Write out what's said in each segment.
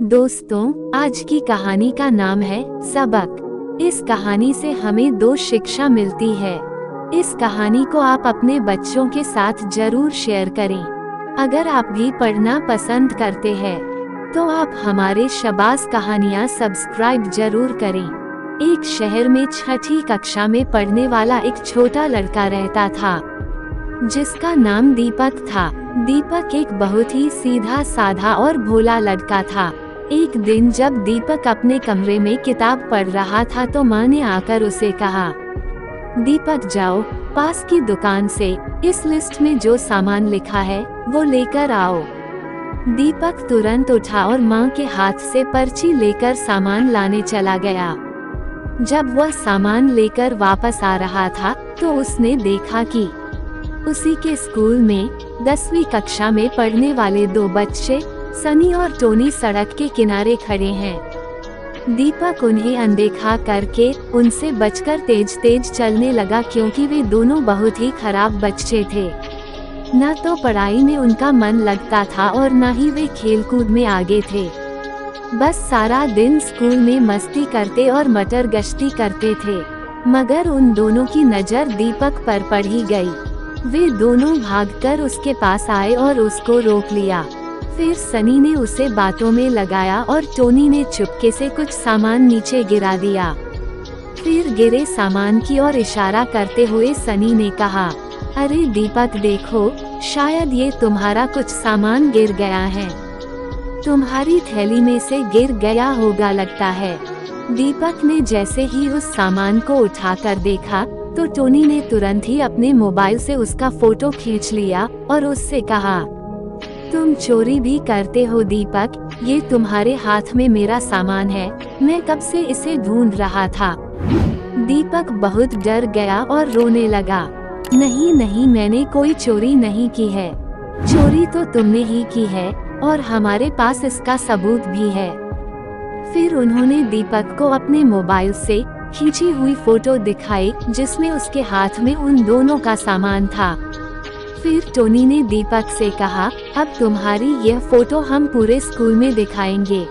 दोस्तों, आज की कहानी का नाम है सबक। इस कहानी से हमें दो शिक्षा मिलती है। इस कहानी को आप अपने बच्चों के साथ जरूर शेयर करें। अगर आप भी पढ़ना पसंद करते हैं तो आप हमारे शबाज़ कहानियाँ सब्सक्राइब जरूर करें। एक शहर में छठी कक्षा में पढ़ने वाला एक छोटा लड़का रहता था जिसका नाम दीपक था। दीपक एक बहुत ही सीधा साधा और भोला लड़का था। एक दिन जब दीपक अपने कमरे में किताब पढ़ रहा था तो माँ ने आकर उसे कहा, दीपक जाओ पास की दुकान से इस लिस्ट में जो सामान लिखा है वो लेकर आओ। दीपक तुरंत उठा और माँ के हाथ से पर्ची लेकर सामान लाने चला गया। जब वह सामान लेकर वापस आ रहा था तो उसने देखा कि उसी के स्कूल में 10वीं कक्षा में पढ़ने वाले दो बच्चे सनी और टोनी सड़क के किनारे खड़े हैं। दीपक उन्हें अनदेखा करके उनसे बचकर तेज तेज चलने लगा क्योंकि वे दोनों बहुत ही खराब बच्चे थे। न तो पढ़ाई में उनका मन लगता था और न ही वे खेलकूद में आगे थे। बस सारा दिन स्कूल में मस्ती करते और मटर गश्ती करते थे। मगर उन दोनों की नज़र दीपक पर पड़ ही गई। वे दोनों भागकर उसके पास आए और उसको रोक लिया। फिर सनी ने उसे बातों में लगाया और टोनी ने चुपके से कुछ सामान नीचे गिरा दिया। फिर गिरे सामान की ओर इशारा करते हुए सनी ने कहा, अरे दीपक देखो, शायद ये तुम्हारा कुछ सामान गिर गया है। तुम्हारी थैली में से गिर गया होगा लगता है। दीपक ने जैसे ही उस सामान को उठाकर देखा तो टोनी ने तुरंत ही अपने मोबाइल से उसका फोटो खींच लिया और उससे कहा, तुम चोरी भी करते हो दीपक, ये तुम्हारे हाथ में मेरा सामान है, मैं कब से इसे ढूंढ रहा था। दीपक बहुत डर गया और रोने लगा। नहीं नहीं, मैंने कोई चोरी नहीं की है, चोरी तो तुमने ही की है और हमारे पास इसका सबूत भी है। फिर उन्होंने दीपक को अपने मोबाइल से खींची हुई फोटो दिखाई जिसमें उसके हाथ में उन दोनों का सामान था। फिर टोनी ने दीपक से कहा, अब तुम्हारी यह फोटो हम पूरे स्कूल में दिखाएंगे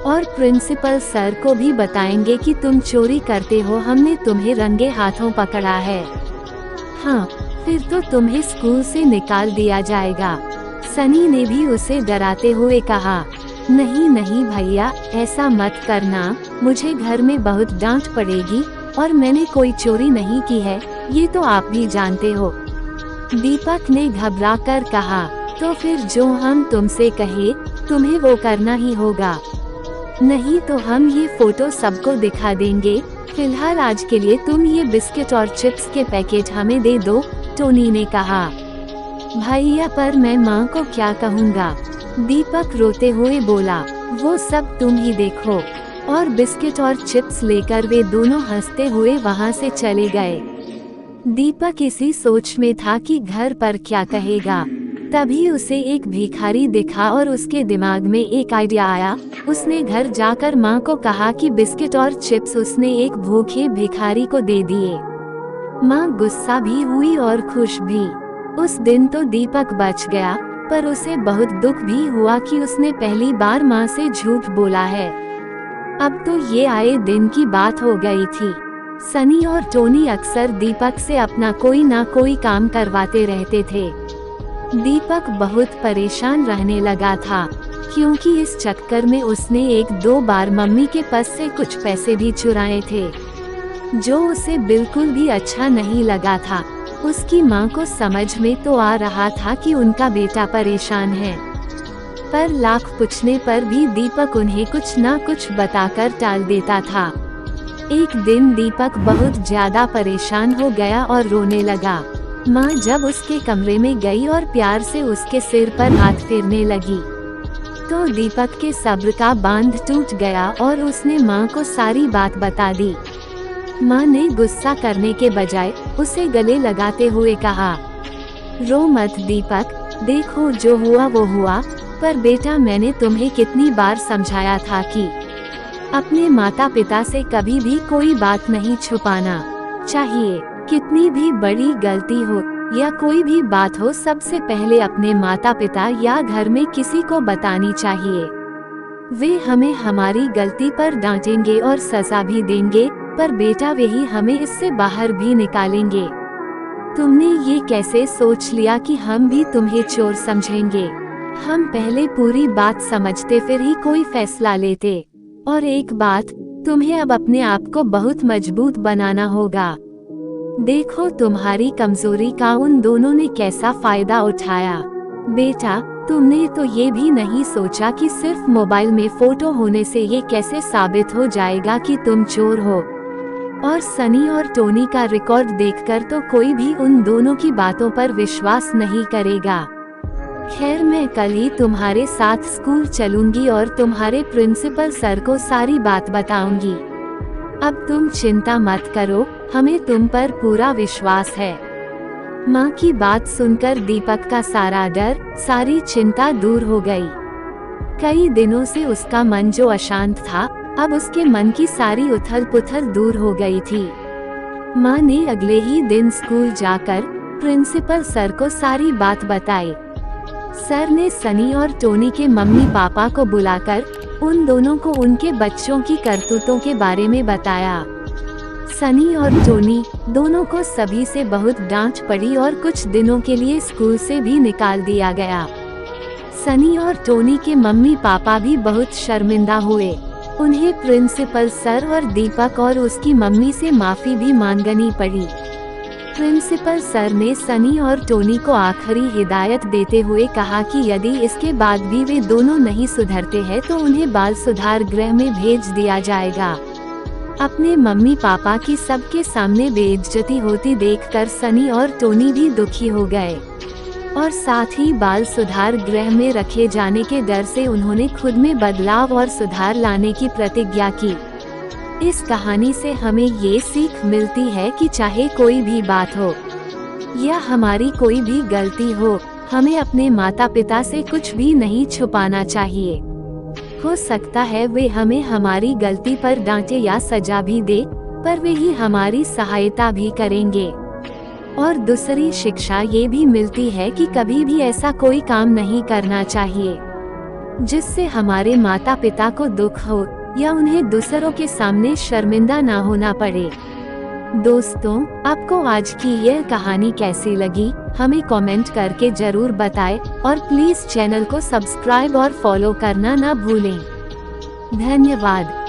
और प्रिंसिपल सर को भी बताएंगे कि तुम चोरी करते हो, हमने तुम्हें रंगे हाथों पकड़ा है। हाँ, फिर तो तुम्हें स्कूल से निकाल दिया जाएगा। सनी ने भी उसे डराते हुए कहा, नहीं नहीं भैया, ऐसा मत करना, मुझे घर में बहुत डांट पड़ेगी और मैंने कोई चोरी नहीं की है, ये तो आप भी जानते हो। दीपक ने घबराकर कहा, तो फिर जो हम तुमसे कहे तुम्हें वो करना ही होगा, नहीं तो हम ये फोटो सबको दिखा देंगे। फिलहाल आज के लिए तुम ये बिस्किट और चिप्स के पैकेट हमें दे दो, टोनी ने कहा। भैया पर मैं माँ को क्या कहूँगा, दीपक रोते हुए बोला। वो सब तुम ही देखो। और बिस्किट और चिप्स लेकर वे दोनों हंसते हुए वहाँ से चले गए। दीपक इसी सोच में था कि घर पर क्या कहेगा। तभी उसे एक भिखारी दिखा और उसके दिमाग में एक आइडिया आया। उसने घर जाकर माँ को कहा कि बिस्किट और चिप्स उसने एक भूखे भिखारी को दे दिए। माँ गुस्सा भी हुई और खुश भी। उस दिन तो दीपक बच गया, पर उसे बहुत दुख भी हुआ कि उसने पहली बार माँ से झूठ बोला है। अब तो ये आए दिन की बात हो गई थी। सनी और टोनी अक्सर दीपक से अपना कोई ना कोई काम करवाते रहते थे। दीपक बहुत परेशान रहने लगा था क्योंकि इस चक्कर में उसने 1-2 बार मम्मी के पास से कुछ पैसे भी चुराए थे, जो उसे बिल्कुल भी अच्छा नहीं लगा था। उसकी माँ को समझ में तो आ रहा था कि उनका बेटा परेशान है, पर लाख पूछने पर भी दीपक उन्हें कुछ ना कुछ बताकर टाल देता था। एक दिन दीपक बहुत ज्यादा परेशान हो गया और रोने लगा। माँ जब उसके कमरे में गई और प्यार से उसके सिर पर हाथ फेरने लगी तो दीपक के सब्र का बांध टूट गया और उसने माँ को सारी बात बता दी। माँ ने गुस्सा करने के बजाय उसे गले लगाते हुए कहा, रो मत दीपक, देखो जो हुआ वो हुआ, पर बेटा मैंने तुम्हें कितनी बार समझाया था कि अपने माता पिता से कभी भी कोई बात नहीं छुपाना चाहिए। कितनी भी बड़ी गलती हो या कोई भी बात हो, सबसे पहले अपने माता पिता या घर में किसी को बतानी चाहिए। वे हमें हमारी गलती पर डांटेंगे और सजा भी देंगे, पर बेटा वही हमें इससे बाहर भी निकालेंगे। तुमने ये कैसे सोच लिया कि हम भी तुम्हें चोर समझेंगे? हम पहले पूरी बात समझते फिर ही कोई फैसला लेते। और एक बात, तुम्हें अब अपने आप को बहुत मजबूत बनाना होगा। देखो तुम्हारी कमजोरी का उन दोनों ने कैसा फायदा उठाया। बेटा, तुमने तो ये भी नहीं सोचा कि सिर्फ मोबाइल में फोटो होने से ये कैसे साबित हो जाएगा कि तुम चोर हो। और सनी और टोनी का रिकॉर्ड देखकर तो कोई भी उन दोनों की बातों पर विश्वास नहीं करेगा। खैर, मैं कल ही तुम्हारे साथ स्कूल चलूंगी और तुम्हारे प्रिंसिपल सर को सारी बात बताऊंगी। अब तुम चिंता मत करो, हमें तुम पर पूरा विश्वास है। माँ की बात सुनकर दीपक का सारा डर, सारी चिंता दूर हो गई। कई दिनों से उसका मन जो अशांत था, अब उसके मन की सारी उथल पुथल दूर हो गई थी। माँ ने अगले ही दिन स्कूल जाकर प्रिंसिपल सर को सारी बात बताई। सर ने सनी और टोनी के मम्मी पापा को बुलाकर उन दोनों को उनके बच्चों की करतूतों के बारे में बताया। सनी और टोनी दोनों को सभी से बहुत डांट पड़ी और कुछ दिनों के लिए स्कूल से भी निकाल दिया गया। सनी और टोनी के मम्मी पापा भी बहुत शर्मिंदा हुए। उन्हें प्रिंसिपल सर और दीपक और उसकी मम्मी से माफी भी मांगनी पड़ी। प्रिंसिपल सर ने सनी और टोनी को आखिरी हिदायत देते हुए कहा कि यदि इसके बाद भी वे दोनों नहीं सुधरते हैं तो उन्हें बाल सुधार गृह में भेज दिया जाएगा। अपने मम्मी पापा की सबके सामने बेइज्जती होती देखकर सनी और टोनी भी दुखी हो गए और साथ ही बाल सुधार गृह में रखे जाने के डर से उन्होंने खुद में बदलाव और सुधार लाने की प्रतिज्ञा की। इस कहानी से हमें ये सीख मिलती है कि चाहे कोई भी बात हो या हमारी कोई भी गलती हो, हमें अपने माता पिता से कुछ भी नहीं छुपाना चाहिए। हो सकता है वे हमें हमारी गलती पर डांटे या सजा भी दे, पर वे ही हमारी सहायता भी करेंगे। और दूसरी शिक्षा ये भी मिलती है कि कभी भी ऐसा कोई काम नहीं करना चाहिए जिससे हमारे माता पिता को दुख हो या उन्हें दूसरों के सामने शर्मिंदा ना होना पड़े। दोस्तों, आपको आज की यह कहानी कैसी लगी, हमें कमेंट करके जरूर बताएं और प्लीज चैनल को सब्सक्राइब और फॉलो करना ना भूलें। धन्यवाद।